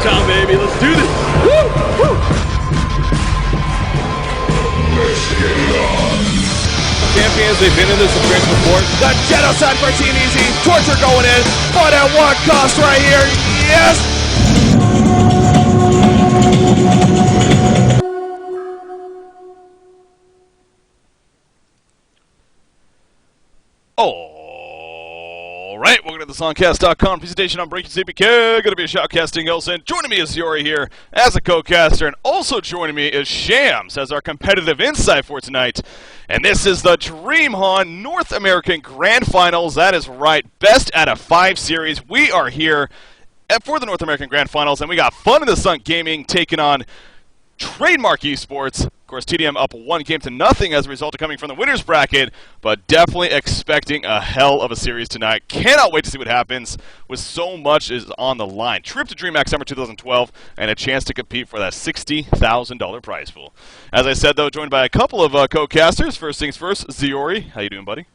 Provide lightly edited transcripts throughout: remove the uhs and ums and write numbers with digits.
time, baby. Let's do this. Woo! Woo! Let's get it on. Champions, they've been in this experience before. The genocide for Team Easy. Torture going in. But at what cost right here? Yes! Alright, welcome to the honcast.com presentation on Breaking CPK. Gonna be a shoutcasting Elson. Joining me is Yori here as a co-caster, and also joining me is Shams as our competitive insight for tonight. And this is the DreamHoN North American Grand Finals. That is right, best out of 5 series. We are here for the North American Grand Finals, and we got Fun in the Sun Gaming taking on Trademark Esports. Of course, tdM up 1-0 as a result of coming from the winner's bracket, but definitely expecting a hell of a series tonight. Cannot wait to see what happens with so much is on the line. Trip to DreamHack Summer 2012 and a chance to compete for that $60,000 prize pool. As I said, though, joined by a couple of co-casters. First things first, Ziori. How you doing, buddy?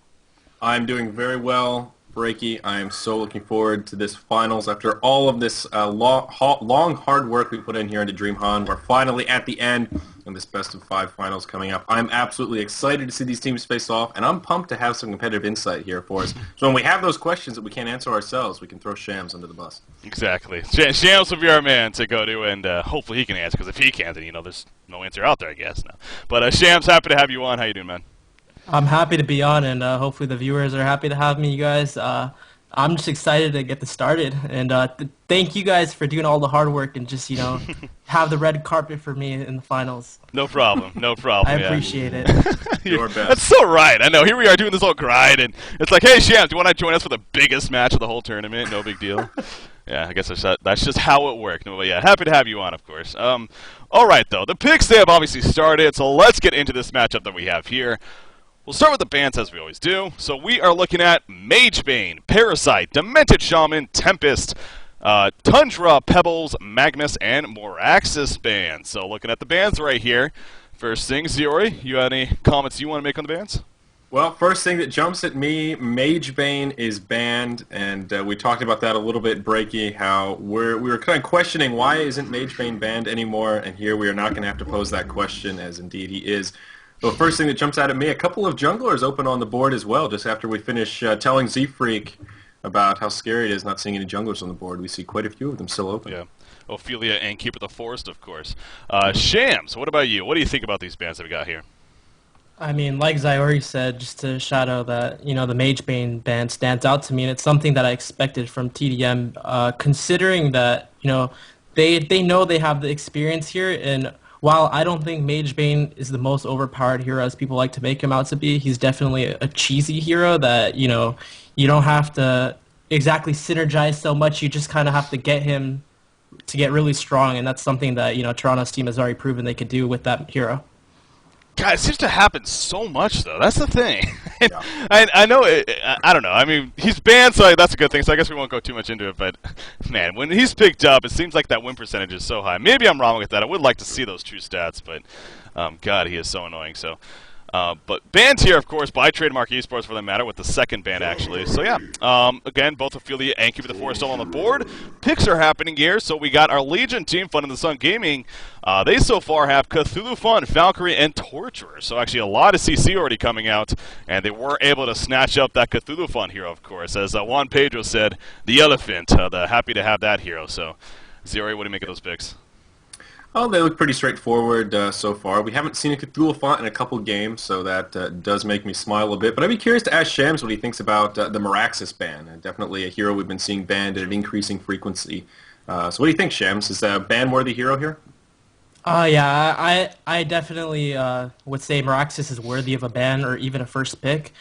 I'm doing very well, Breaky. I am so looking forward to this finals. After all of this long, hard work we put in here into DreamHoN, we're finally at the end, and this best of 5 finals coming up. I'm absolutely excited to see these teams face off, and I'm pumped to have some competitive insight here for us. So when we have those questions that we can't answer ourselves, we can throw Shams under the bus. Exactly. Shams will be our man to go to, and hopefully he can answer, because if he can't, then, there's no answer out there, I guess. No. But Shams, happy to have you on. How you doing, man? I'm happy to be on, and hopefully the viewers are happy to have me, you guys. I'm just excited to get this started, and thank you guys for doing all the hard work and just, have the red carpet for me in the finals. No problem, no problem. I appreciate it. Your best. That's so right. I know. Here we are doing this whole grind, and it's like, hey, Shams, do you want to join us for the biggest match of the whole tournament? No big deal. Yeah, I guess that's just how it worked. No, but yeah, happy to have you on, of course. All right, though. The picks, they have obviously started, so let's get into this matchup that we have here. We'll start with the bans as we always do. So we are looking at Magebane, Parasite, Demented Shaman, Tempest, Tundra, Pebbles, Magnus, and Moraxis bans. So looking at the bans right here. First thing, Ziori, you had any comments you want to make on the bans? Well, first thing that jumps at me, Magebane is banned, and we talked about that a little bit, Breaky, how we were kind of questioning why isn't Magebane banned anymore, and here we are not going to have to pose that question, as indeed he is. So first thing that jumps out at me, a couple of junglers open on the board as well, just after we finish telling Z-Freak about how scary it is not seeing any junglers on the board. We see quite a few of them still open. Yeah. Ophelia and Keeper of the Forest, of course. Shams, what about you? What do you think about these bans that we got here? I mean, like Ziori said, just to shadow that, the Magebane ban stands out to me, and it's something that I expected from tdM, considering that, they know they have the experience here, and while I don't think Magebane is the most overpowered hero as people like to make him out to be, he's definitely a cheesy hero that, you don't have to exactly synergize so much. You just kind of have to get him to get really strong, and that's something that, Toronto's team has already proven they could do with that hero. God, it seems to happen so much, though. That's the thing. Yeah. I know, I don't know. I mean, he's banned, so that's a good thing, so I guess we won't go too much into it. But, man, when he's picked up, it seems like that win percentage is so high. Maybe I'm wrong with that. I would like to see those true stats, but, God, he is so annoying. So, but banned here, of course, by Trademark Esports for that matter, with the second ban, actually. So, yeah, again, both Ophelia and Keeper the Forest still on the board. Picks are happening here, so we got our Legion team, Fun in the Sun Gaming. They so far have Cthulhu Fun, Valkyrie, and Torturer. So actually a lot of CC already coming out, and they were able to snatch up that Cthulhu Fun hero, of course. As Juan Pedro said, the elephant, happy to have that hero. So, Ziori, what do you make of those picks? Oh, they look pretty straightforward so far. We haven't seen a Cthulhu font in a couple games, so that does make me smile a bit. But I'd be curious to ask Shams what he thinks about the Moraxis ban. Definitely a hero we've been seeing banned at an increasing frequency. So what do you think, Shams? Is a ban-worthy hero here? Yeah, I definitely would say Moraxis is worthy of a ban or even a first pick.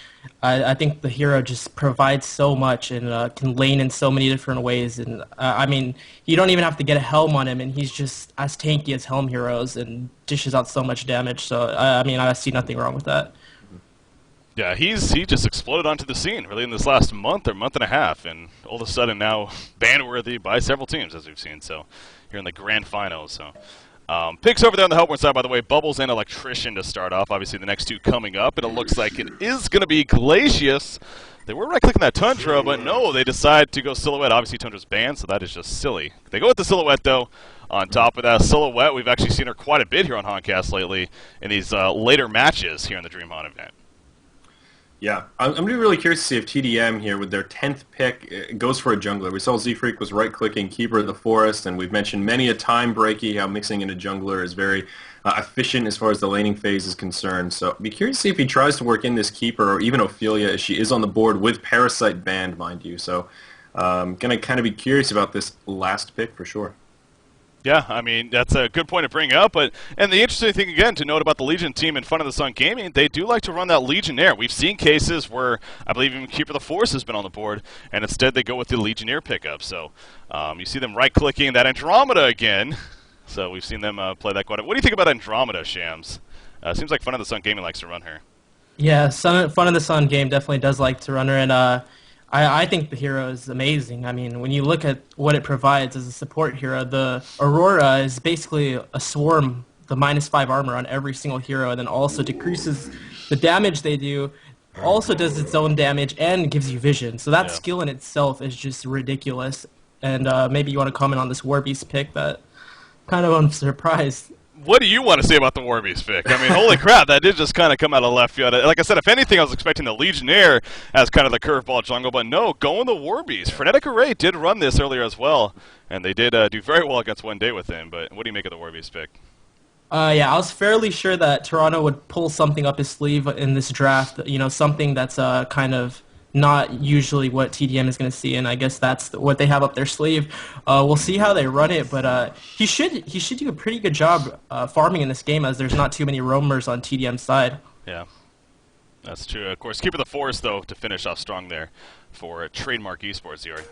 I think the hero just provides so much and can lane in so many different ways. And I mean, you don't even have to get a Helm on him, and he's just as tanky as Helm heroes and dishes out so much damage. So, I mean, I see nothing wrong with that. Yeah, he just exploded onto the scene really in this last month or month and a half, and all of a sudden now ban-worthy by several teams, as we've seen. So here in the grand finals. So Picks over there on the Hellborn side, by the way, Bubbles and Electrician to start off. Obviously, the next two coming up, and it looks like it is going to be Glacius. They were right-clicking that Tundra, but no, they decide to go Silhouette. Obviously, Tundra's banned, so that is just silly. They go with the Silhouette, though. On top of that, Silhouette, we've actually seen her quite a bit here on honcast lately in these later matches here in the DreamHoN event. Yeah, I'm going to be really curious to see if tdM here, with their 10th pick, goes for a jungler. We saw Z-Freak was right-clicking Keeper of the Forest, and we've mentioned many a time, Breaky, how mixing in a jungler is very efficient as far as the laning phase is concerned. So I'd be curious to see if he tries to work in this Keeper, or even Ophelia, as she is on the board with Parasite banned, mind you. So going to kind of be curious about this last pick for sure. Yeah, I mean, that's a good point to bring up. And the interesting thing, again, to note about the Legion team in front of the Sun Gaming, they do like to run that Legionnaire. We've seen cases where I believe even Keeper of the Force has been on the board, and instead they go with the Legionnaire pickup. So you see them right-clicking that Andromeda again. So we've seen them play that quite a bit. What do you think about Andromeda, Shams? Seems like Fun of the Sun Gaming likes to run her. Yeah, Fun of the Sun game definitely does like to run her, and I think the hero is amazing. I mean, when you look at what it provides as a support hero, the Aurora is basically a swarm, the -5 armor on every single hero, and then also decreases the damage they do, also does its own damage, and gives you vision. So that skill in itself is just ridiculous. And maybe you want to comment on this Warbeast pick that kind of I'm surprised. What do you want to say about the Warbeast pick? I mean, holy crap, that did just kind of come out of left field. Like I said, if anything, I was expecting the Legionnaire as kind of the curveball jungle, but no, going the Warbeast. Frenetic Array did run this earlier as well, and they did do very well against One Day with him, but what do you make of the Warbeast pick? Yeah, I was fairly sure that Toronto would pull something up his sleeve in this draft, you know, something that's kind of not usually what tdM is going to see, and I guess that's what they have up their sleeve. We'll see how they run it, but he should do a pretty good job farming in this game, as there's not too many roamers on tdM's side. Yeah, that's true. Of course, Keeper of the Forest, though, to finish off strong there for Trademark Esports, Yuri.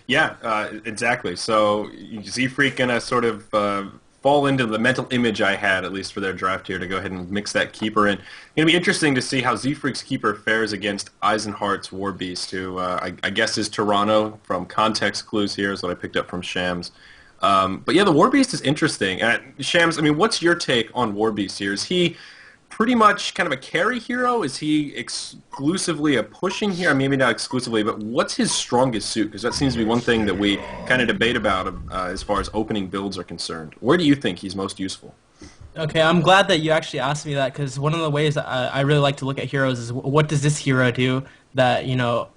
Yeah, exactly. So Z-Freak going to sort of fall into the mental image I had, at least for their draft here, to go ahead and mix that Keeper in. It's going to be interesting to see how Z-Freak's Keeper fares against Eisenhart's Warbeast, who I guess is Toronto. From context clues here is what I picked up from Shams. But yeah, the Warbeast is interesting. Shams, I mean, what's your take on Warbeast here? Is he pretty much kind of a carry hero? Is he exclusively a pushing hero? Maybe not exclusively, but what's his strongest suit? Because that seems to be one thing that we kind of debate about as far as opening builds are concerned. Where do you think he's most useful? Okay, I'm glad that you actually asked me that, because one of the ways I really like to look at heroes is what does this hero do that, you know,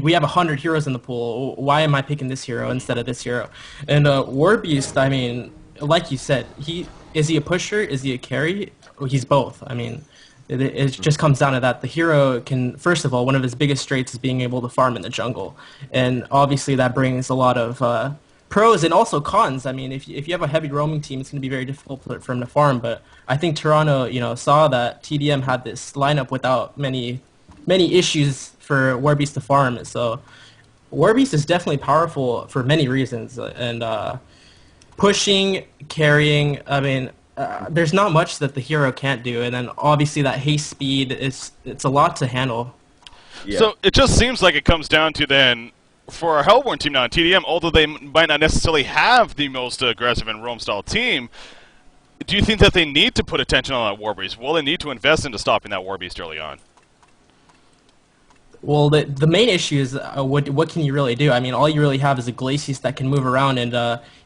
we have 100 heroes in the pool. Why am I picking this hero instead of this hero? And Warbeast, I mean, like you said, is he a pusher? Is he a carry? He's both. I mean, it just comes down to that. The hero can, first of all, one of his biggest traits is being able to farm in the jungle. And obviously that brings a lot of pros and also cons. I mean, if you have a heavy roaming team, it's going to be very difficult for him to farm. But I think Toronto, you know, saw that tdM had this lineup without many issues for Warbeast to farm. So Warbeast is definitely powerful for many reasons. And pushing, carrying, I mean, there's not much that the hero can't do, and then obviously that haste speed it's a lot to handle. Yeah. So it just seems like it comes down to then, for our Hellborn team now in tdM, although they might not necessarily have the most aggressive and roam style team, do you think that they need to put attention on that Warbeast? Will they need to invest into stopping that Warbeast early on? Well, the main issue is what can you really do? I mean, all you really have is a Glacius that can move around, and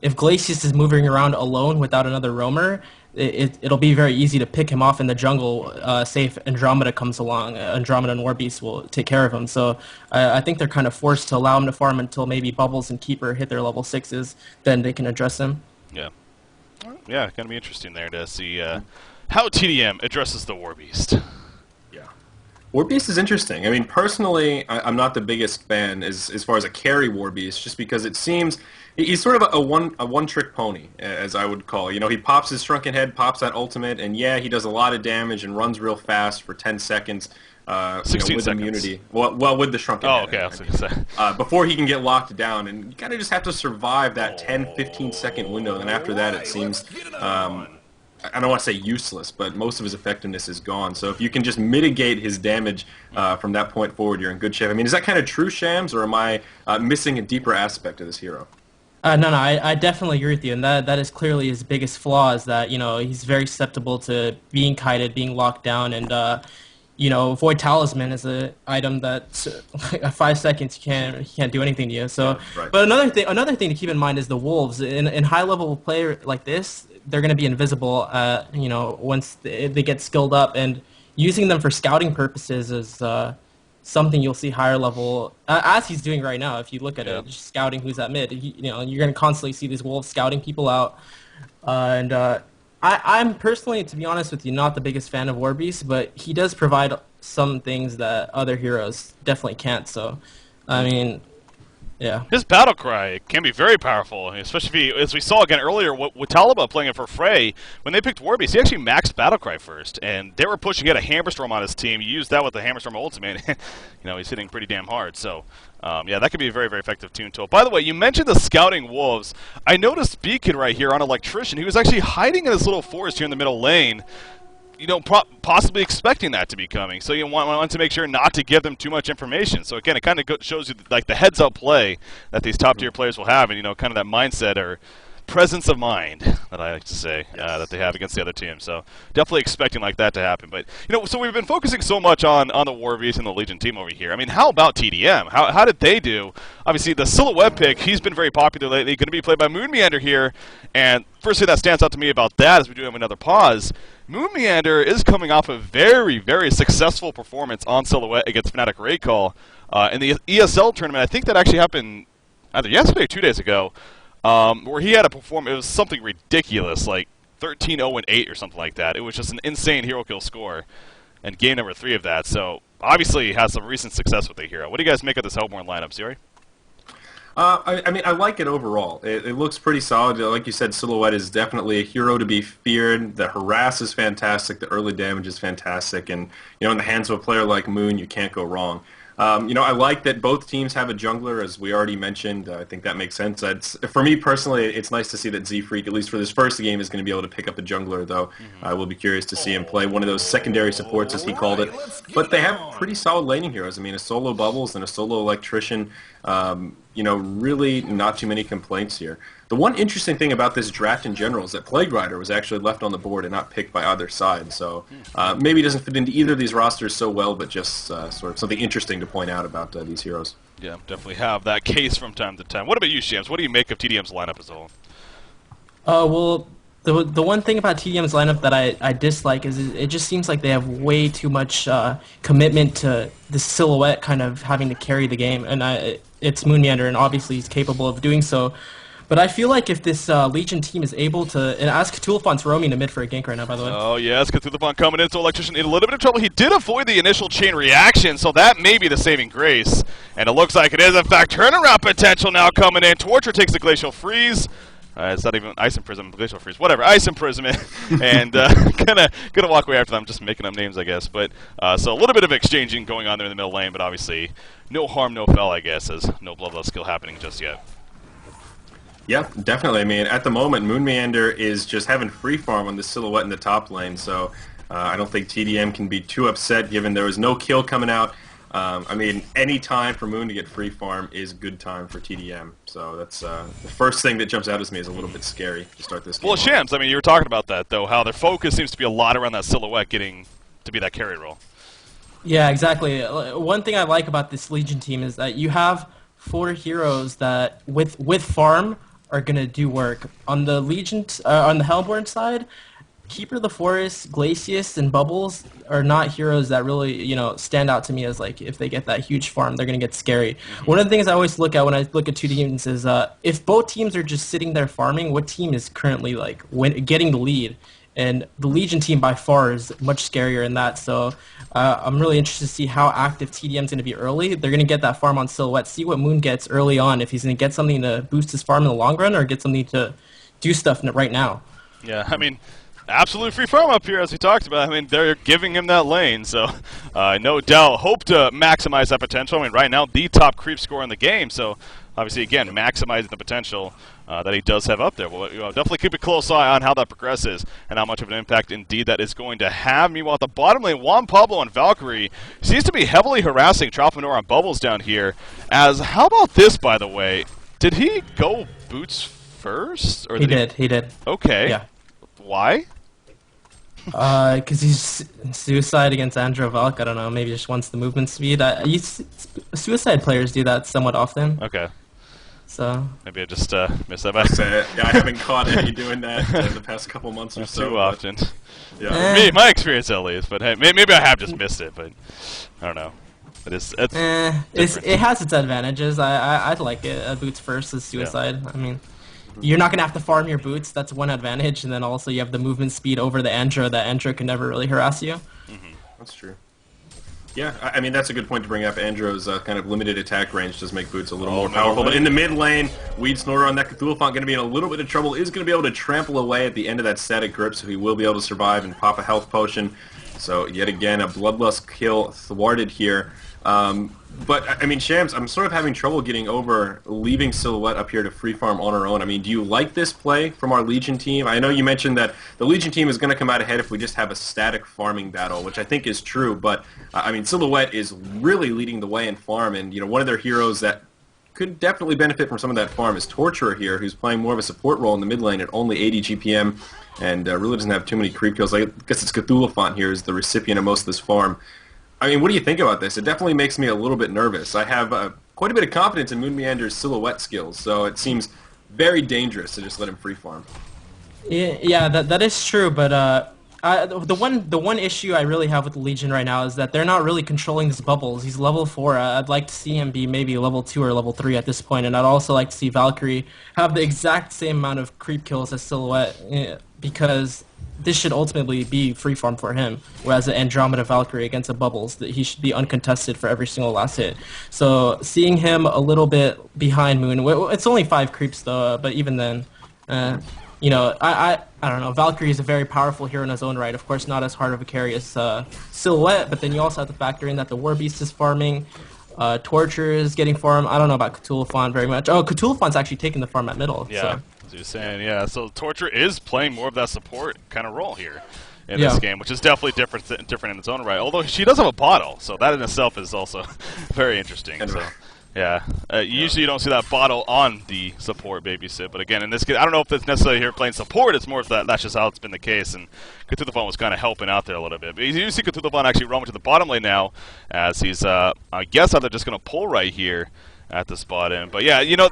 if Glacius is moving around alone without another roamer, it'll be very easy to pick him off in the jungle. Say if Andromeda comes along, Andromeda and Warbeast will take care of him. So I think they're kind of forced to allow him to farm until maybe Bubbles and Keeper hit their level 6s, then they can address him. Yeah. Yeah, it's going to be interesting there to see how tdM addresses the Warbeast. Warbeast is interesting. I mean, personally, I'm not the biggest fan as far as a carry Warbeast, just because it seems he's sort of a one-trick pony, as I would call. You know, he pops his shrunken head, pops that ultimate, and yeah, he does a lot of damage and runs real fast for 10 seconds. 16 with seconds. Immunity. Well, with the shrunken head. Oh, okay, I was going to say. Before he can get locked down, and you kind of just have to survive that 10, 15-second window, and after that, it seems I don't want to say useless, but most of his effectiveness is gone. So if you can just mitigate his damage from that point forward, you're in good shape. I mean, is that kind of true, Shams, or am I missing a deeper aspect of this hero? No, I definitely agree with you, and that is clearly his biggest flaw is that he's very susceptible to being kited, being locked down, and Void Talisman is an item that like 5 seconds he can't do anything to you. So, Yeah, right. but another thing to keep in mind is the wolves in high level play like this, they're going to be invisible. Once they get skilled up, and using them for scouting purposes is something you'll see higher level as he's doing right now. If you look at Yeah. it, just scouting who's at mid, you're going to constantly see these wolves scouting people out. And I'm personally, to be honest with you, not the biggest fan of Warbeast, but he does provide some things that other heroes definitely can't. So, I mean, yeah. His battle cry can be very powerful, especially if as we saw again earlier with Talaba playing it for Frey. When they picked Warbeast, he actually maxed battle cry first, and they were pushing. He had a Hammerstorm on his team. He used that with the Hammerstorm ultimate. He's hitting pretty damn hard. So, yeah, that could be a very, very effective tune tool. By the way, you mentioned the scouting wolves. I noticed Beacon right here on Electrician. He was actually hiding in this little forest here in the middle lane. Possibly expecting that to be coming. So you want to make sure not to give them too much information. So again, it kind of shows you like the heads-up play that these top-tier players will have, and kind of that mindset or presence of mind that I like to say that they have against the other team. So definitely expecting like that to happen. But so we've been focusing so much on the Warbeast and the Legion team over here. I mean, how about tdM? How did they do? Obviously, the Silhouette pick, he's been very popular lately. Going to be played by Moon Meander here. And first thing that stands out to me about that, as we do have another pause, Moon Meander is coming off a very, very successful performance on Silhouette against Fnatic Raycall in the ESL tournament. I think that actually happened either yesterday or 2 days ago, where he had a performance. It was something ridiculous, like 13-0-8 or something like that. It was just an insane hero kill score, and game number 3 of that. So obviously he has some recent success with the hero. What do you guys make of this Hellborn lineup, Zuri? I mean, I like it overall. It looks pretty solid. Like you said, Silhouette is definitely a hero to be feared. The harass is fantastic. The early damage is fantastic. And, in the hands of a player like Moon, you can't go wrong. I like that both teams have a jungler, as we already mentioned. I think that makes sense. For me personally, it's nice to see that Z-Freak, at least for this first game, is going to be able to pick up a jungler, though. I will be curious to see him play one of those secondary supports, as he called it. But they have pretty solid laning heroes. I mean, a solo Bubbles and a solo Electrician, really not too many complaints here. The one interesting thing about this draft in general is that Plague Rider was actually left on the board and not picked by either side. So maybe it doesn't fit into either of these rosters so well, but just sort of something interesting to point out about these heroes. Yeah, definitely have that case from time to time. What about you, Shams? What do you make of tdM's lineup as a whole? Well, the one thing about tdM's lineup that I dislike is it just seems like they have way too much commitment to the Silhouette kind of having to carry the game, and it's Moon Meander, and obviously he's capable of doing so. But I feel like if this Legion team is able to, and ask Cthulhufon's roaming to mid for a gank right now, by the way. Oh yes, Cthulhufon coming in, so Electrician in a little bit of trouble. He did avoid the initial chain reaction, so that may be the saving grace. And it looks like it is, in fact, turnaround potential now coming in. Torture takes the Glacial Freeze. It's not even Ice Imprisonment, Glacial Freeze, whatever, Ice Imprisonment, and gonna walk away after them, just making up names, I guess. But so a little bit of exchanging going on there in the middle lane, but obviously no harm, no foul, I guess, as no bloodlust skill happening just yet. Yeah, definitely. I mean, at the moment, Moon Meander is just having free farm on the Silhouette in the top lane, so I don't think tdM can be too upset given there was no kill coming out. I mean, any time for Moon to get free farm is good time for tdM. So that's the first thing that jumps out at me is a little bit scary to start this game. Well, Shams, I mean, you were talking about that, though, how their focus seems to be a lot around that Silhouette getting to be that carry role. Yeah, exactly. One thing I like about this Legion team is that you have 4 heroes that, with farm, are gonna do work. On the Legion, on the Hellborn side, Keeper of the Forest, Glacius, and Bubbles are not heroes that really, stand out to me as like if they get that huge farm, they're gonna get scary. One of the things I always look at when I look at 2 teams is if both teams are just sitting there farming, what team is currently like getting the lead? And the Legion team by far is much scarier in that. So I'm really interested to see how active tdM's going to be early. They're going to get that farm on Silhouette, see what Moon gets early on, if he's going to get something to boost his farm in the long run or get something to do stuff right now. Yeah, I mean, absolute free farm up here, as we talked about. I mean, they're giving him that lane, so no doubt hope to maximize that potential. I mean, right now, the top creep score in the game, so obviously, again, maximizing the potential that he does have up there. We'll definitely keep a close eye on how that progresses and how much of an impact, indeed, that is going to have. Meanwhile, at the bottom lane, Juan Pablo and Valkyrie seems to be heavily harassing Trophmanor on Bubbles down here. How about this, by the way? Did he go boots first? Or He did. Okay. Yeah. Why? Because he's suicide against Andrew Valk. I don't know. Maybe just wants the movement speed. Suicide players do that somewhat often. Okay. So Maybe I just missed that. But Yeah, I haven't caught any doing that in the past couple months or so. too often. Yeah. Me, my experience at least. But hey, maybe I have just missed it. But I don't know. it has its advantages. I'd like it. Boots first is suicide. I mean, you're not gonna have to farm your boots. That's one advantage, and then also you have the movement speed over the Andra. That Andra can never really harass you. That's true. Yeah, I mean, that's a good point to bring up. Andro's kind of limited attack range does make boots a little more powerful. But in the mid lane, Weed Snorter on that Cthulhu Font going to be in a little bit of trouble. Is going to be able to trample away at the end of that static grip, so he will be able to survive and pop a health potion. So yet again, a Bloodlust kill thwarted here. But, I mean, Shams, I'm sort of having trouble getting over leaving Silhouette up here to free farm on her own. I mean, do you like this play from our Legion team? I know you mentioned that the Legion team is going to come out ahead if we just have a static farming battle, which I think is true. But, I mean, Silhouette is really leading the way in farm, and, you know, one of their heroes that could definitely benefit from some of that farm is Torturer here, who's playing more of a support role in the mid lane at only 80 GPM, and really doesn't have too many creep kills. I guess it's Cthulhu Font here is the recipient of most of this farm. I mean, what do you think about this? It definitely makes me a little bit nervous. I have quite a bit of confidence in Moon Meander's Silhouette skills, so it seems very dangerous to just let him free farm. Yeah, that is true, but the one issue I really have with the Legion right now is that they're not really controlling his bubbles. He's level 4. I'd like to see him be maybe level 2 or level 3 at this point, and I'd also like to see Valkyrie have the exact same amount of creep kills as Silhouette, because this should ultimately be free farm for him, whereas the Andromeda Valkyrie against the bubbles, that he should be uncontested for every single last hit. So seeing him a little bit behind Moon, it's only 5 creeps though, but even then, you know, I don't know. Valkyrie is a very powerful hero in his own right. Of course, not as hard of a carry as Silhouette, but then you also have to factor in that the War Beast is farming. Torture is getting farm. I don't know about Cthulhu Font very much. Oh, Cthulhu Font's actually taking the farm at middle. Yeah, So. as you're saying, yeah. So Torture is playing more of that support kind of role here in this game, which is definitely different in its own right. Although she does have a bottle, so that in itself is also very interesting. So, yeah, usually you don't see that bottle on the support babysit, but again, in this case, I don't know if it's necessarily here playing support. It's more of that's just how it's been the case, and Cthulhu Font was kind of helping out there a little bit. But you see Cthulhu Font actually roaming to the bottom lane now, as he's, I guess, either just going to pull right here at the spot in. But yeah, you know,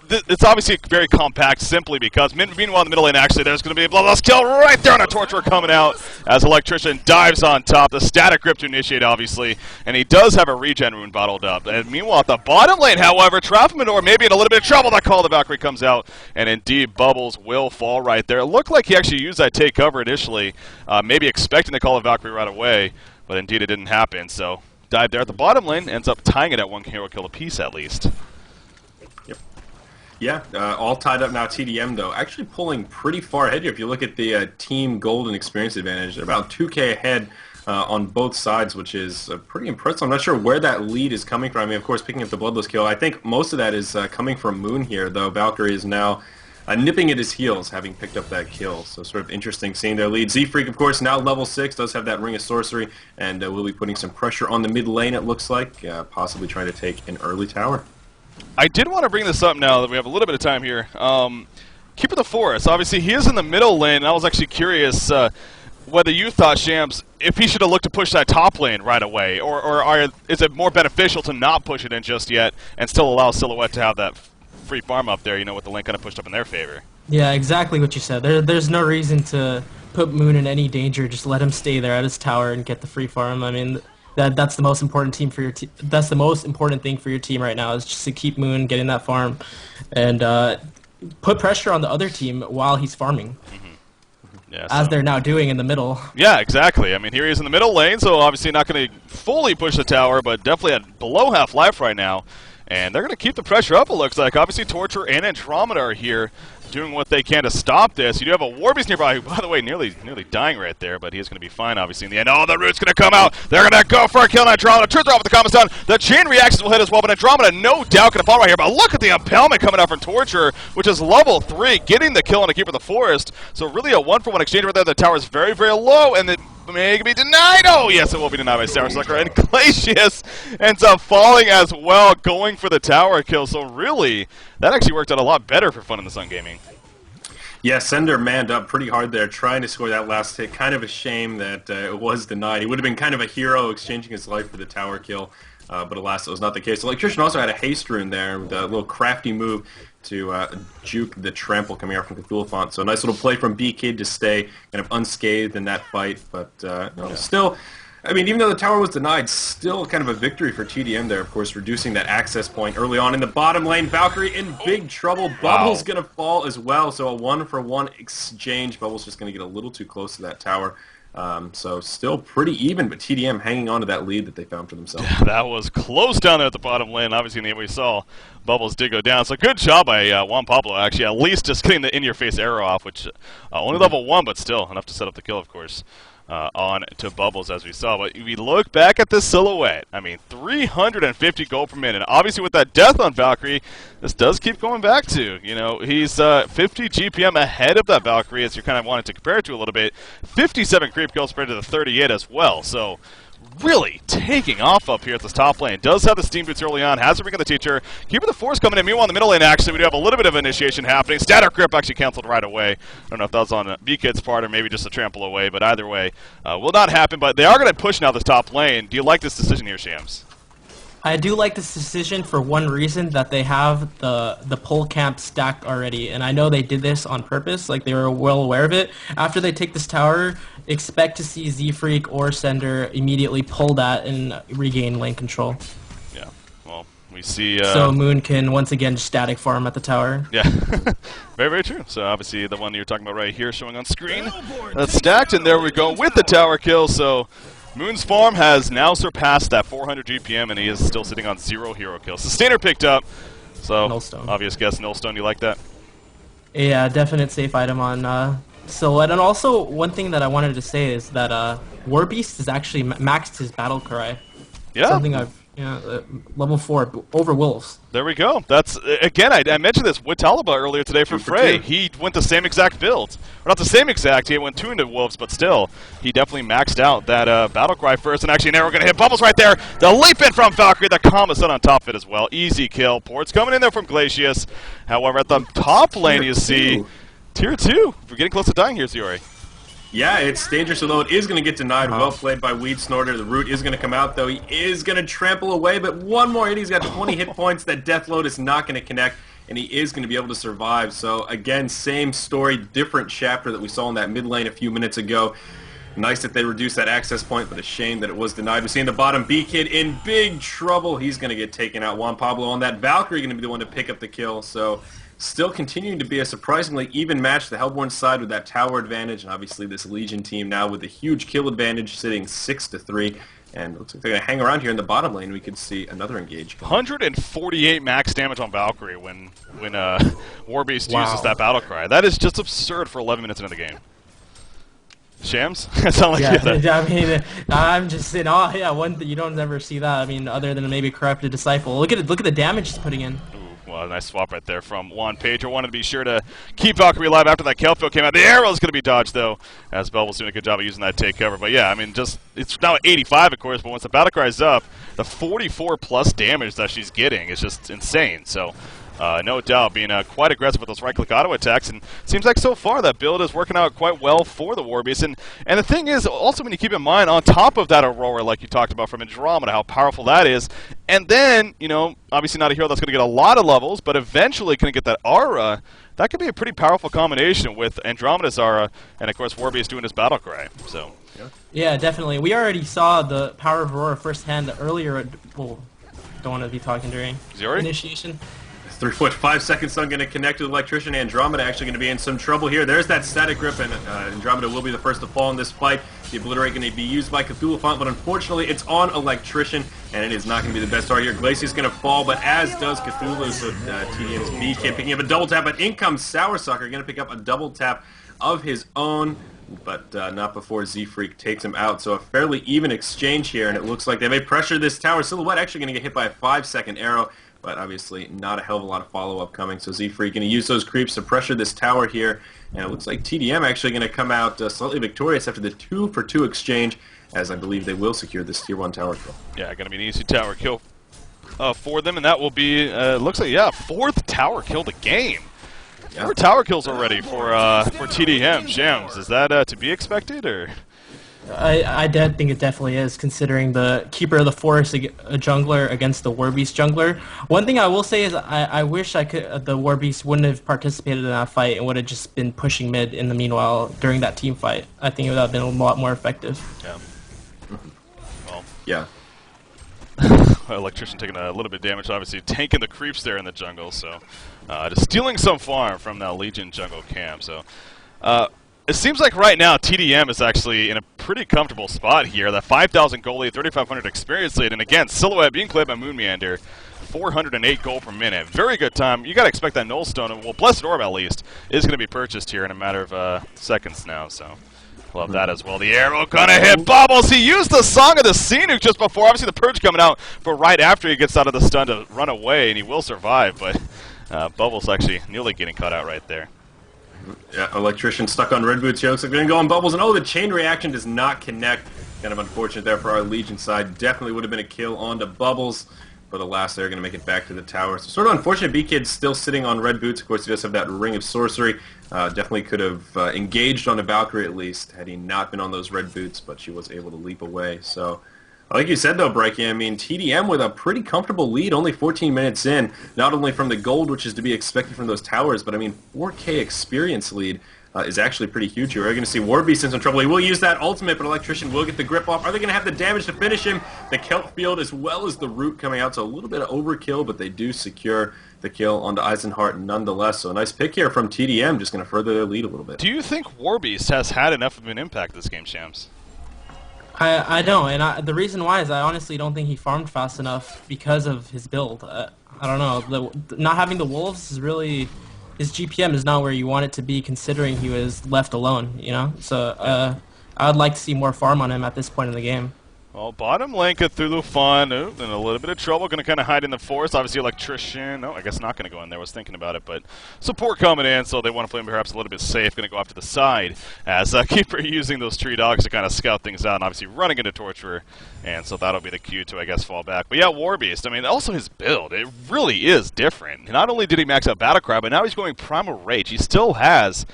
it's obviously very compact simply because, meanwhile, in the middle lane, actually, there's going to be a bloodlust kill right there on a Torturer coming out as Electrician dives on top. The static grip to initiate, obviously, and he does have a regen rune bottled up. And meanwhile, at the bottom lane, however, Trafalmador may be in a little bit of trouble. That call the Valkyrie comes out, and indeed, Bubbles will fall right there. It looked like he actually used that take cover initially, maybe expecting to call the Valkyrie right away, but indeed it didn't happen. So, dive there at the bottom lane, ends up tying it at 1 hero kill apiece at least. Yeah, all tied up now. tdM, though, actually pulling pretty far ahead here. If you look at the team gold and experience advantage, they're about 2K ahead on both sides, which is pretty impressive. I'm not sure where that lead is coming from. I mean, of course, picking up the Bloodless kill. I think most of that is coming from Moon here, though. Valkyrie is now nipping at his heels, having picked up that kill. So sort of interesting seeing their lead. Z-Freak, of course, now level 6, does have that Ring of Sorcery, and will be putting some pressure on the mid lane, it looks like, possibly trying to take an early tower. I did want to bring this up now that we have a little bit of time here. Keeper of the Forest, obviously he is in the middle lane, and I was actually curious whether you thought, Shams, if he should have looked to push that top lane right away, or is it more beneficial to not push it in just yet and still allow Silhouette to have that free farm up there, you know, with the lane kind of pushed up in their favor? Yeah, exactly what you said. There's no reason to put Moon in any danger. Just let him stay there at his tower and get the free farm. I mean, that's the most important team for your that's the most important thing for your team right now, is just to keep Moon getting that farm and put pressure on the other team while he's farming. Yeah, as they're now doing in the middle. Yeah, exactly. I mean, here he is in the middle lane, so obviously not going to fully push the tower, but definitely at below half life right now. And they're going to keep the pressure up, it looks like. Obviously, Torture and Andromeda are here doing what they can to stop this. You do have a Warbeast nearby, who, by the way, nearly dying right there, but he's going to be fine, obviously, in the end. Oh, the Root's going to come out. They're going to go for a kill on Andromeda. Turns around with the combo stun. The chain reactions will hit as well, but Andromeda, no doubt, going to fall right here. But look at the impalement coming out from Torture, which is level 3, getting the kill on a Keeper of the Forest. So really a 1-for-1 exchange right there. The tower is very, very low, and it may be denied. Oh, yes, it will be denied by Sour Sucker. And Glacius ends up falling as well, going for the tower kill. So really, that actually worked out a lot better for Fun in the Sun Gaming. Yeah, Sender manned up pretty hard there, trying to score that last hit. Kind of a shame that it was denied. He would have been kind of a hero, exchanging his life for the tower kill. But alas, it was not the case. Electrician also had a haste rune there with a little crafty move to juke the trample coming out from Cthulhu. So nice little play from B-Kid to stay kind of unscathed in that fight. But still, I mean, even though the tower was denied, still kind of a victory for tdM there, of course, reducing that access point early on in the bottom lane. Valkyrie in big trouble. Bubbles going to fall as well. So a 1-for-1 exchange. Bubbles just going to get a little too close to that tower. So still pretty even, but tdM hanging on to that lead that they found for themselves. Yeah, that was close down there at the bottom lane. Obviously, in the end we saw, Bubbles did go down. So good job by Juan Pablo, actually, at least just getting the in-your-face arrow off, which only level 1, but still enough to set up the kill, of course. On to Bubbles, as we saw. But if we look back at this silhouette, I mean, 350 gold per minute. Obviously, with that death on Valkyrie, this does keep going back to, you know, he's 50 GPM ahead of that Valkyrie, as you kind of wanted to compare it to a little bit. 57 creep kills compared to the 38 as well. So really taking off up here at this top lane. Does have the steam boots early on, has a ring of the teacher. Keeper the Force coming in. Meanwhile, in the middle lane, actually, we do have a little bit of initiation happening. Static grip actually canceled right away. I don't know if that was on B-Kid's part or maybe just a trample away, but either way, will not happen. But they are going to push now this top lane. Do you like this decision here, Shams? I do like this decision for one reason, that they have the pole camp stacked already, and I know they did this on purpose, like they were well aware of it. After they take this tower, expect to see Z-Freak or Sender immediately pull that and regain lane control. Yeah, well, we see... so Moon can once again static farm at the tower. Yeah, very, very true. So obviously the one that you're talking about right here showing on screen, that's stacked, and there we go with the tower kill. So Moon's farm has now surpassed that 400 GPM, and he is still sitting on 0 hero kills. Sustainer picked up, so Nullstone. Obvious guess, Nullstone. You like that? Yeah, definite safe item on Silhouette. And also, one thing that I wanted to say is that Warbeast has actually maxed his battle cry. Yeah. Something I've, level 4 over Wolves. There we go. That's, again, I mentioned this with Talaba earlier today for Frey. He went the same exact build. Or not the same exact, he went 2 into Wolves, but still, he definitely maxed out that battle cry first. And actually, now we're going to hit Bubbles right there. The leap in from Valkyrie, the combo set on top of it as well. Easy kill. Port's coming in there from Glacius. However, at the top lane, you see Tier 2. We're getting close to dying here, Ziori. Yeah, it's dangerous, although it is going to get denied. Well played by Weed Snorter. The Root is going to come out, though. He is going to trample away, but one more hit. He's got 20 hit points. That Death Load is not going to connect, and he is going to be able to survive. So, again, same story, different chapter that we saw in that mid lane a few minutes ago. Nice that they reduced that access point, but a shame that it was denied. We're seeing the bottom B-Kid in big trouble. He's going to get taken out. Juan Pablo on that. Valkyrie going to be the one to pick up the kill, so... Still continuing to be a surprisingly even match. The Hellborn side with that tower advantage, and obviously this Legion team now with a huge kill advantage, sitting 6-3. And it looks like they're going to hang around here in the bottom lane. We could see another engage. 148 max damage on Valkyrie when Warbeast uses that battle cry. That is just absurd for 11 minutes into the game. Shams? It sounds like I mean, I'm just saying, you don't ever see that. I mean, other than maybe Corrupted Disciple. Look at the damage he's putting in. Well, a nice swap right there from Juan Pedro. Wanted to be sure to keep Valkyrie alive after that Kelfield came out. The arrow is going to be dodged, though, as Bubbles doing a good job of using that take cover. But yeah, I mean, it's now at 85, of course, but once the battle cry is up, the 44+ damage that she's getting is just insane. So, no doubt, being quite aggressive with those right-click auto attacks, and it seems like so far that build is working out quite well for the Warbeast. And the thing is, also when you keep in mind, on top of that Aurora, like you talked about from Andromeda, how powerful that is, and then, obviously not a hero that's going to get a lot of levels, but eventually going to get that Aura, that could be a pretty powerful combination with Andromeda's Aura, and of course Warbeast doing his battle cry. So. Yeah, definitely. We already saw the power of Aurora firsthand earlier. Well, don't want to be talking during initiation. 3.5 seconds stun going to connect with Electrician. Andromeda actually going to be in some trouble here. There's that static grip, and Andromeda will be the first to fall in this fight. The Obliterate going to be used by Cthulhu, but unfortunately it's on Electrician. and it is not going to be the best start here. Glacier's going to fall, but as does Cthulhu, so tdM's B-Kid picking up a double tap, but in comes Sour Sucker, going to pick up a double tap of his own, but not before Z-Freak takes him out. So a fairly even exchange here, and it looks like they may pressure this tower. Silhouette actually going to get hit by a 5-second arrow, but obviously not a hell of a lot of follow-up coming. So Z-Freak going to use those creeps to pressure this tower here, and it looks like tdM actually going to come out slightly victorious after the 2-for-2 exchange, as I believe they will secure this Tier 1 tower kill. Yeah, going to be an easy tower kill for them, and that will be, looks like, yeah, 4th tower kill of the game. Yeah. 4 tower kills already for tdM. Shams, is that to be expected, or? I think it definitely is, considering the Keeper of the Forest a jungler against the Warbeast jungler. One thing I will say is I wish the Warbeast wouldn't have participated in that fight and would have just been pushing mid in the meanwhile during that team fight. I think it would have been a lot more effective. Yeah. Well. Yeah. Electrician taking a little bit of damage, obviously tanking the creeps there in the jungle, so just stealing some farm from that Legion jungle camp. So it seems like right now tdM is actually in a pretty comfortable spot here. That 5,000 gold lead, 3,500 experience lead, and again, Silhouette being played by Moonmeander, 408 gold per minute. Very good time. You got to expect that Null Stone, well, Blessed Orb at least, is going to be purchased here in a matter of seconds now, so love that as well. The arrow gonna hit Bubbles. He used the Song of the Scenic just before. Obviously the Purge coming out, but right after he gets out of the stun to run away, and he will survive, but Bubbles actually nearly getting caught out right there. Yeah, Electrician stuck on Red Boots here. Looks like they're going to go on Bubbles, and oh, the chain reaction does not connect. Kind of unfortunate there for our Legion side. Definitely would have been a kill onto Bubbles, but alas, they're going to make it back to the tower. So sort of unfortunate. B-Kid's still sitting on Red Boots. Of course, he does have that Ring of Sorcery. Definitely could have engaged on a Valkyrie at least had he not been on those Red Boots, but she was able to leap away. So, like you said though, Breaky, I mean, tdM with a pretty comfortable lead, only 14 minutes in, not only from the gold, which is to be expected from those towers, but I mean, 4K experience lead is actually pretty huge here. We're going to see Warbeast in some trouble. He will use that ultimate, but Electrician will get the grip off. Are they going to have the damage to finish him? The Kelp Field as well as the Root coming out, so a little bit of overkill, but they do secure the kill onto Eisenhart nonetheless. So a nice pick here from tdM, just going to further their lead a little bit. Do you think Warbeast has had enough of an impact this game, Shams? I don't, and the reason why is I honestly don't think he farmed fast enough because of his build. I don't know, not having the Wolves is really, his GPM is not where you want it to be considering he was left alone, you know? So I would like to see more farm on him at this point in the game. Well, bottom lane Cthulhu Fun, in a little bit of trouble, going to kind of hide in the forest. Obviously, Electrician, no, I guess not going to go in there. I was thinking about it, but support coming in, so they want to play him perhaps a little bit safe. Going to go off to the side as Keeper using those tree dogs to kind of scout things out, and obviously running into Torturer, and so that'll be the cue to, I guess, fall back. But yeah, Warbeast, I mean, also his build, it really is different. Not only did he max out Battlecry, but now he's going Primal Rage. He still has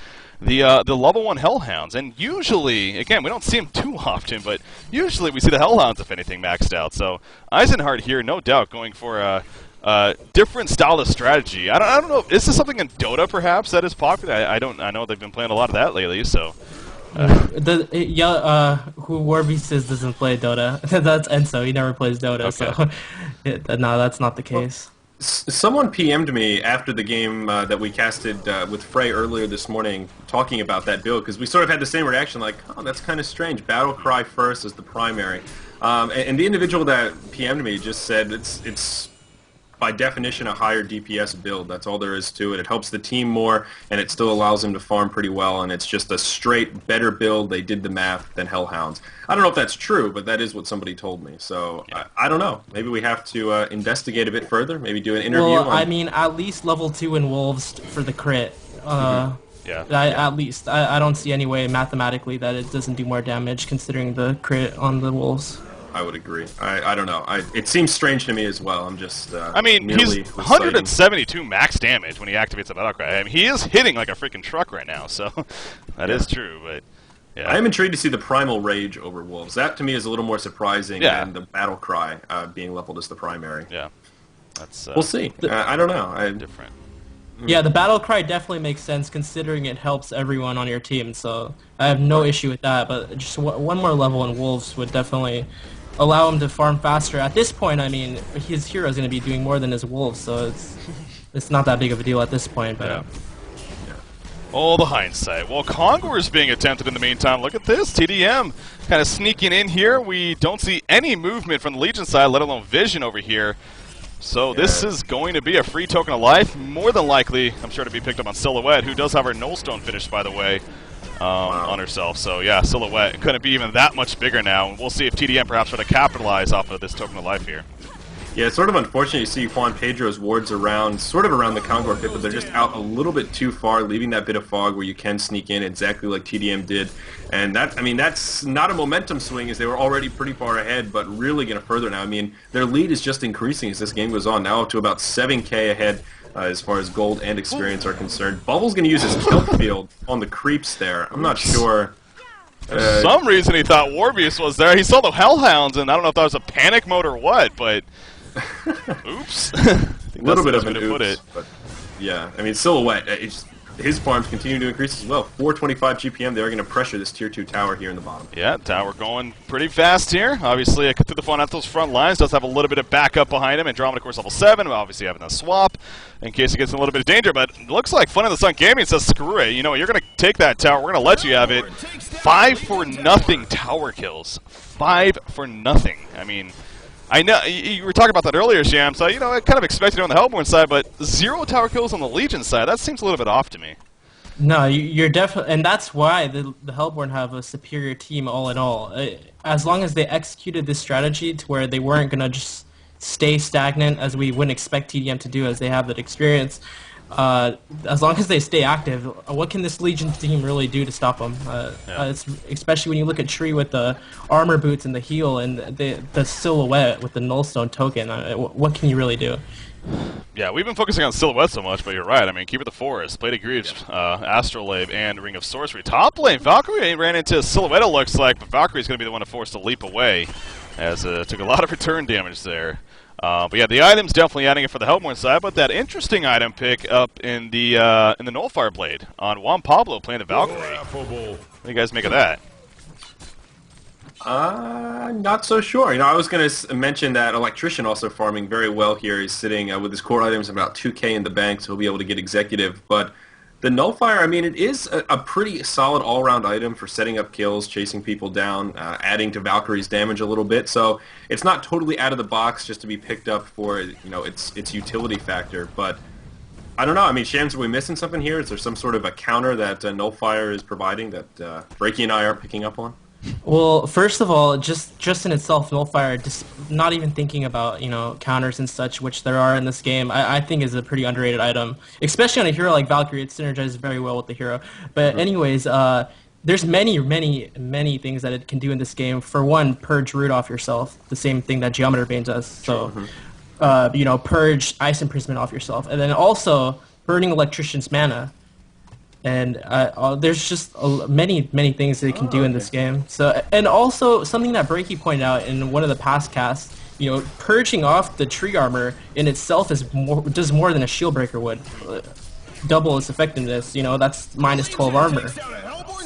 the level 1 Hellhounds, and usually, again, we don't see them too often, but usually we see the Hellhounds, if anything, maxed out. So Eisenhart here, no doubt, going for a different style of strategy. I don't know, is this something in Dota, perhaps, that is popular? I know they've been playing a lot of that lately, so... who Warbeast is doesn't play Dota. That's Enso, he never plays Dota, okay. So no, that's not the case. Someone PM'd me after the game that we casted with Frey earlier this morning talking about that build, because we sort of had the same reaction, like, oh, that's kind of strange. Battlecry first as the primary. And the individual that PM'd me just said it's by definition a higher DPS build. That's all there is to it. It helps the team more, and it still allows him to farm pretty well, and it's just a straight better build. They did the math than Hellhounds. I don't know if that's true, but that is what somebody told me. So yeah. I don't know. Maybe we have to investigate a bit further, maybe do an interview. Well, I mean, at least level 2 in Wolves for the crit. Yeah. At least. I don't see any way mathematically that it doesn't do more damage considering the crit on the Wolves. I would agree. I don't know. It seems strange to me as well. I'm just. I mean, he's 172 max damage when he activates the Battlecry. I mean, he is hitting like a freaking truck right now, so that is true. But yeah. I am intrigued to see the Primal Rage over Wolves. That to me is a little more surprising than the Battlecry being leveled as the primary. Yeah, that's. We'll see. I don't know. Different. Yeah, the Battlecry definitely makes sense considering it helps everyone on your team. So I have no issue with that. But just one more level in Wolves would definitely allow him to farm faster. At this point, I mean, his hero is going to be doing more than his Wolves, so it's not that big of a deal at this point. But yeah. Oh, the hindsight. Well, Conquer is being attempted in the meantime. Look at this. tdM kind of sneaking in here. We don't see any movement from the Legion side, let alone vision over here. So this is going to be a free token of life. More than likely, I'm sure to be picked up on Silhouette, who does have her Nullstone finished, by the way, on herself. So yeah, Silhouette couldn't be even that much bigger now. We'll see if tdM perhaps try to capitalize off of this token of life here. Yeah, it's sort of unfortunate you see Juan Pedro's wards around, sort of around the Conquer pit, but they're just out a little bit too far, leaving that bit of fog where you can sneak in exactly like tdM did. And that, I mean, that's not a momentum swing as they were already pretty far ahead, but really going to further now. I mean, their lead is just increasing as this game goes on, now up to about 7k ahead as far as gold and experience are concerned. Bubble's going to use his tilt field on the creeps there. I'm not sure. For some reason he thought Warbeast was there. He saw the Hellhounds, and I don't know if that was a panic mode or what, but oops. A little bit of an oops, but yeah, I mean, Silhouette, his farms continue to increase as well. 425 GPM, they are going to pressure this tier 2 tower here in the bottom. Yeah, tower going pretty fast here. Obviously, Cthulhuphon at those front lines does have a little bit of backup behind him. Andromeda, of course, level 7, obviously having a swap in case he gets in a little bit of danger, but it looks like Fun in the Sun Gaming says, screw it, you know, you're going to take that tower, we're going to let you have it. 5-for-0 tower kills. 5 for nothing. I mean, I know you were talking about that earlier, Sham, so, you know, I kind of expected it on the Hellborn side, but 0 tower kills on the Legion side, that seems a little bit off to me. No, you're definitely, and that's why the Hellborn have a superior team all in all. As long as they executed this strategy to where they weren't going to just stay stagnant, as we wouldn't expect tdM to do as they have that experience, as long as they stay active, what can this Legion team really do to stop them? Especially when you look at Tree with the armor boots and the heal and the Silhouette with the Nullstone token, what can you really do? Yeah, we've been focusing on Silhouette so much, but you're right. I mean, Keeper of the Forest, Blade of Greaves, Astrolabe, and Ring of Sorcery. Top lane, Valkyrie ran into Silhouette, it looks like, but Valkyrie's going to be the one forced to leap away, as it took a lot of return damage there. But yeah, the item's definitely adding it for the Hellborn side, but that interesting item pick up in the Nullfire Blade on Juan Pablo playing the Valkyrie. What do you guys make of that? Not so sure. You know, I was going to mention that Electrician also farming very well here. He's sitting with his core items about 2k in the bank, so he'll be able to get executive. But the Nullfire, I mean, it is a pretty solid all-round item for setting up kills, chasing people down, adding to Valkyrie's damage a little bit. So it's not totally out of the box just to be picked up for, you know, its utility factor. But I don't know. I mean, Shams, are we missing something here? Is there some sort of a counter that Nullfire is providing that Breaky and I aren't picking up on? Well, first of all, just in itself, Nullfire, just not even thinking about, you know, counters and such, which there are in this game, I think is a pretty underrated item. Especially on a hero like Valkyrie, it synergizes very well with the hero. But anyways, there's many things that it can do in this game. For one, purge root off yourself, the same thing that Geometer Bane does. So, you know, purge Ice Imprisonment off yourself. And then also, burning Electrician's mana. And there's just many things that it can do in this game. So, and also something that Breaky pointed out in one of the past casts, you know, purging off the tree armor in itself does more than a shield breaker would. Double its effectiveness. You know, that's minus 12 armor.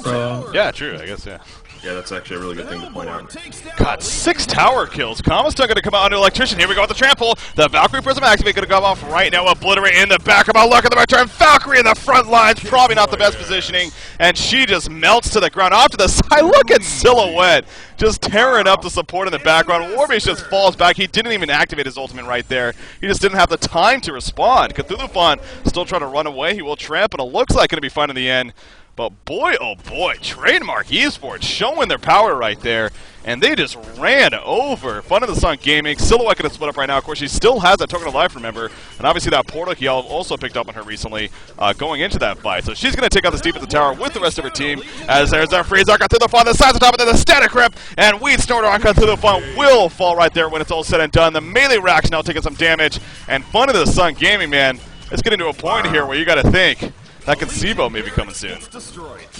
So yeah, true. I guess, yeah. Yeah, that's actually a really good thing to point out. God, 6 tower kills. Kama's still going to come out under Electrician. Here we go with the trample. The Valkyrie Prism Activate going to come off right now. Obliterate in the back. About luck at the return. Valkyrie in the front lines. Probably not the best positioning. And she just melts to the ground. Off to the side. Look at Silhouette. Just tearing up the support in the background. Warbeast just falls back. He didn't even activate his ultimate right there. He just didn't have the time to respond. Cthulhuphon still trying to run away. He will tramp, and it looks like going to be fine in the end. But boy, oh boy, Trademark Esports showing their power right there. And they just ran over Fun in the Sun Gaming. Silhouette going to split up right now. Of course, she still has that token of life, remember. And obviously that portal he also picked up on her recently going into that fight. So she's going to take out this defensive tower with the rest of her team. As there's our freeze on Cthulhuphon. The sides on top, and then the static rip. And Weed Snorter on Cthulhuphon will fall right there when it's all said and done. The melee rack's now taking some damage. And Fun in the Sun Gaming, man, it's getting to a point here where you got to think that Concebo may be coming soon.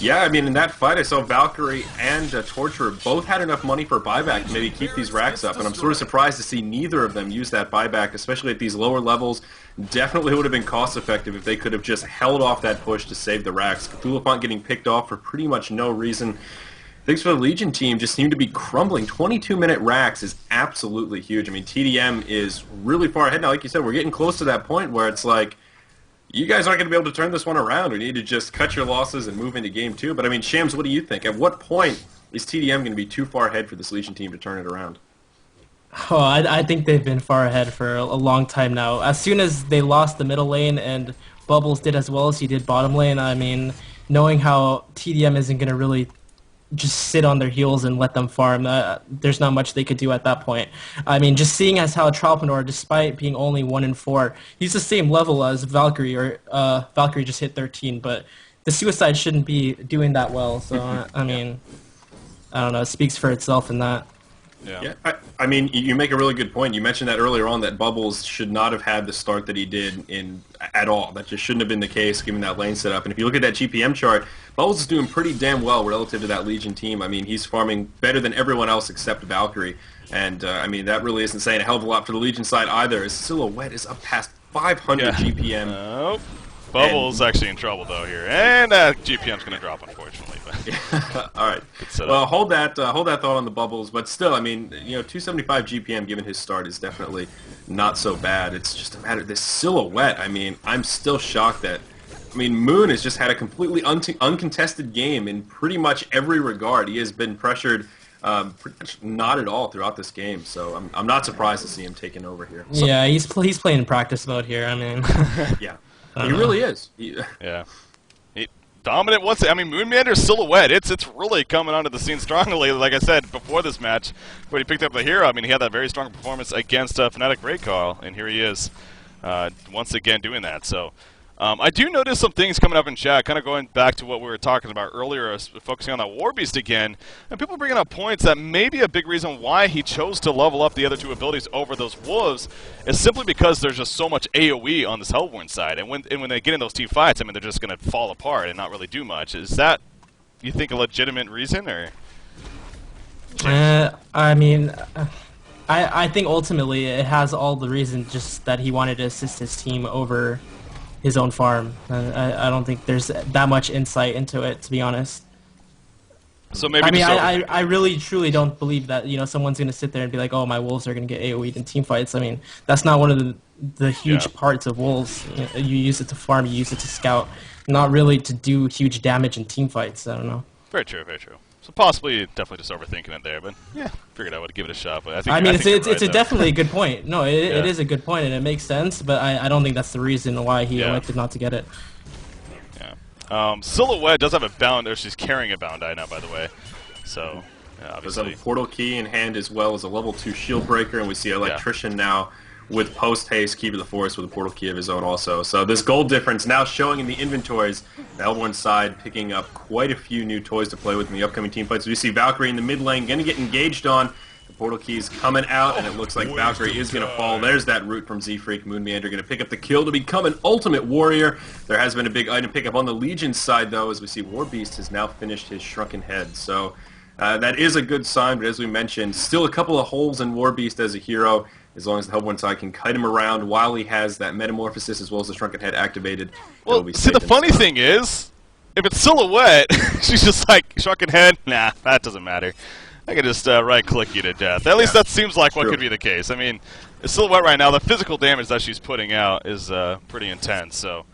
Yeah, I mean, in that fight, I saw Valkyrie and Torturer both had enough money for buyback to maybe keep these racks up, and I'm sort of surprised to see neither of them use that buyback, especially at these lower levels. Definitely would have been cost-effective if they could have just held off that push to save the racks. Cthulhuphon getting picked off for pretty much no reason. Things for the Legion team just seem to be crumbling. 22-minute racks is absolutely huge. I mean, tdM is really far ahead now. Like you said, we're getting close to that point where it's like, you guys aren't going to be able to turn this one around. We need to just cut your losses and move into game 2. But I mean, Shams, what do you think? At what point is tdM going to be too far ahead for this Legion team to turn it around? Oh, I think they've been far ahead for a long time now. As soon as they lost the middle lane and Bubbles did as well as he did bottom lane, I mean, knowing how tdM isn't going to really just sit on their heels and let them farm, there's not much they could do at that point. I mean, just seeing as how Tralpanor, despite being only 1-4, he's the same level as Valkyrie, or Valkyrie just hit 13, but the Suicide shouldn't be doing that well, so I mean, I don't know, it speaks for itself in that. Yeah, I mean, you make a really good point. You mentioned that earlier on, that Bubbles should not have had the start that he did at all. That just shouldn't have been the case, given that lane setup. And if you look at that GPM chart, Bubbles is doing pretty damn well relative to that Legion team. I mean, he's farming better than everyone else except Valkyrie. And, I mean, that really isn't saying a hell of a lot for the Legion side either. His Silhouette is up past 500 GPM. Bubbles actually in trouble, though, here. And GPM's going to drop, unfortunately. But all right. Well, hold that thought on the Bubbles. But still, I mean, 275 GPM given his start is definitely not so bad. It's just a matter of this Silhouette. I mean, I'm still shocked that... I mean, Moon has just had a completely uncontested game in pretty much every regard. He has been pressured pretty much not at all throughout this game. So I'm not surprised to see him taking over here. So, yeah, he's playing in practice mode here. I mean... yeah. He really is. Yeah. Dominant once. I mean, Moonmander's Silhouette. It's really coming onto the scene strongly. Like I said before this match, when he picked up the hero, I mean, he had that very strong performance against Fnatic Breakcall, and here he is once again doing that. So I do notice some things coming up in chat, kind of going back to what we were talking about earlier, focusing on that Warbeast again, and people bringing up points that maybe a big reason why he chose to level up the other two abilities over those Wolves is simply because there's just so much AoE on this Hellborn side, and when they get in those team fights, I mean, they're just going to fall apart and not really do much. Is that, you think, a legitimate reason, or? I mean, I think ultimately it has all the reason just that he wanted to assist his team over his own farm. I don't think there's that much insight into it, to be honest. So maybe I mean, I really truly don't believe that someone's going to sit there and be like, oh, my Wolves are going to get AoE'd in team fights. I mean, that's not one of the huge parts of Wolves. You use it to farm, you use it to scout, not really to do huge damage in team fights. I don't know. Very true, very true. So possibly, definitely just overthinking it there, but yeah, figured I would give it a shot. But I mean, it's definitely a good point. No, it is a good point, and it makes sense. But I don't think that's the reason why he elected not to get it. Yeah. Silhouette does have a bound, or she's carrying a bound eye now, by the way. So obviously, does have a portal key in hand as well as a level 2 shield breaker, and we see Electrician now with post haste, Key to the Forest with a portal key of his own also. So this gold difference now showing in the inventories. The Hellborn side picking up quite a few new toys to play with in the upcoming team fights. We see Valkyrie in the mid lane going to get engaged on. The portal key's coming out, and it looks like Valkyrie is going to fall. There's that root from Z-Freak. Moonmeander going to pick up the kill to become an ultimate warrior. There has been a big item pickup on the Legion side, though, as we see Warbeast has now finished his Shrunken Head. So that is a good sign, but as we mentioned, still a couple of holes in Warbeast as a hero. As long as the Hellborn side can kite him around while he has that Metamorphosis as well as the Shrunken Head activated. Well, see, the funny thing is, if it's Silhouette, she's just like, Shrunken Head? Nah, that doesn't matter. I can just right-click you to death. At least that seems like what could be the case. I mean, the Silhouette right now, the physical damage that she's putting out is pretty intense. So,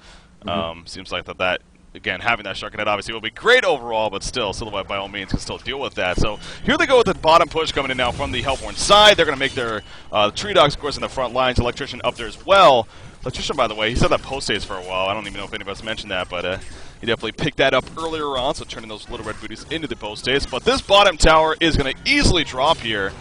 seems like that again, having that Shrunken Head obviously will be great overall, but still, Silhouette by all means can still deal with that. So here they go with the bottom push coming in now from the Hellborn side. They're going to make their Tree Dogs, of course, in the front lines. Electrician up there as well. Electrician, by the way, he said that post haste for a while. I don't even know if anybody's mentioned that, but he definitely picked that up earlier on, so turning those little red booties into the post haste. But this bottom tower is going to easily drop here.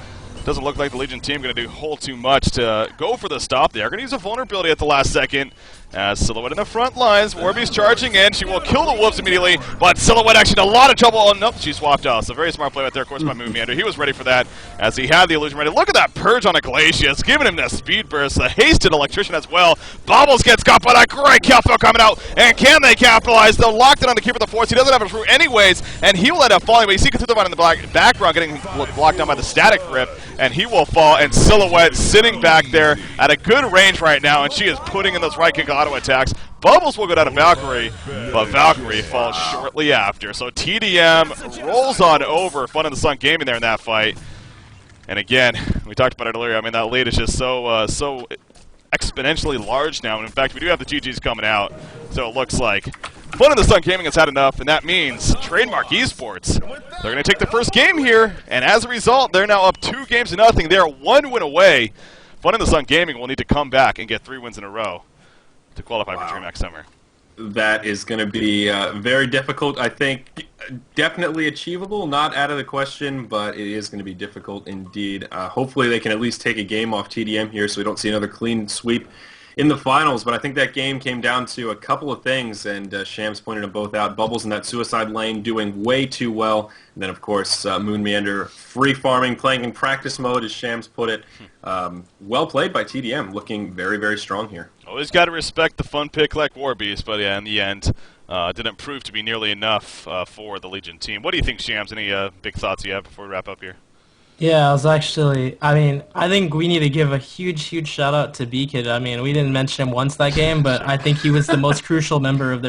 Doesn't look like the Legion team going to do whole too much to go for the stop there. Going to use a vulnerability at the last second. As Silhouette in the front lines, Warbeast charging in. She will kill the Wolves immediately, but Silhouette actually in a lot of trouble. Oh, nope, she swapped out. So very smart play right there, of course, by Moonmeander. He was ready for that as he had the illusion ready. Look at that purge on a Glacius, giving him that speed burst. The hasted Electrician as well. Bobbles gets caught by that great Kelfo coming out, and can they capitalize? They'll lock it on the Keeper of the Force. He doesn't have a root anyways, and he will end up falling, but you see Cthulhu in the background getting blocked down by the static rip, and he will fall, and Silhouette sitting back there at a good range right now, and she is putting in those right kick auto attacks. Bubbles will go down to Valkyrie, but Valkyrie falls shortly after. So tdM rolls on over. Fun in the Sun Gaming there in that fight. And again, we talked about it earlier. I mean, that lead is just so exponentially large now. And in fact, we do have the GGs coming out. So it looks like Fun in the Sun Gaming has had enough, and that means Trademark Esports, they're going to take the first game here. And as a result, they're now up 2-0. They are 1 win away. Fun in the Sun Gaming will need to come back and get 3 wins in a row to qualify for DreamHack Summer. That is going to be very difficult. I think definitely achievable, not out of the question, but it is going to be difficult indeed. Hopefully they can at least take a game off tdM here so we don't see another clean sweep in the finals. But I think that game came down to a couple of things, and Shams pointed them both out. Bubbles in that suicide lane doing way too well. And then, of course, Moon Meander free farming, playing in practice mode, as Shams put it. Well played by tdM, looking very, very strong here. Always got to respect the fun pick like Warbeast, but yeah, in the end, didn't prove to be nearly enough for the Legion team. What do you think, Shams? Any big thoughts you have before we wrap up here? Yeah, I was actually, I think we need to give a huge, huge shout out to B-Kid. I mean, we didn't mention him once that game, but I think he was the most crucial member of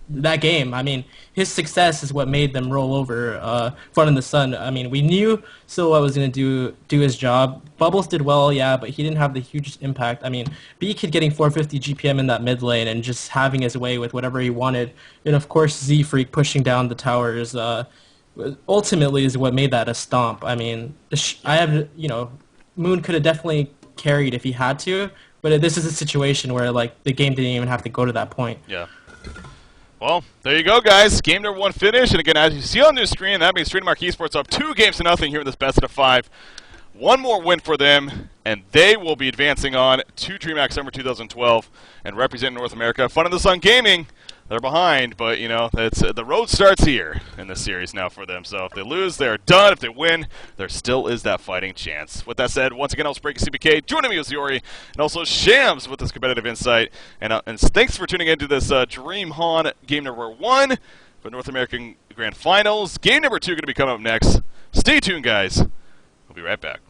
that game. I mean, his success is what made them roll over Fun in the Sun. I mean, we knew Silhouette was going to do his job. Bubbles did well, yeah, but he didn't have the hugest impact. I mean, B-Kid getting 450 GPM in that mid lane and just having his way with whatever he wanted. And, of course, Z-Freak pushing down the towers ultimately is what made that a stomp. I mean, Moon could have definitely carried if he had to, but this is a situation where, like, the game didn't even have to go to that point. Yeah. Well, there you go, guys. Game number 1 finish, and again, as you see on the screen, that means Trademark Esports up 2-0 here in this best of 5. One more win for them, and they will be advancing on to DreamHack Summer 2012 and representing North America. Fun in the Sun Gaming, they're behind, but you know the road starts here in this series now for them. So if they lose, they're done. If they win, there still is that fighting chance. With that said, once again, I'll break CBK. Joining me is Yori and also Shams with this competitive insight. And thanks for tuning into this DreamHoN game number 1 for North American Grand Finals. Game number 2 going to be coming up next. Stay tuned, guys. We'll be right back.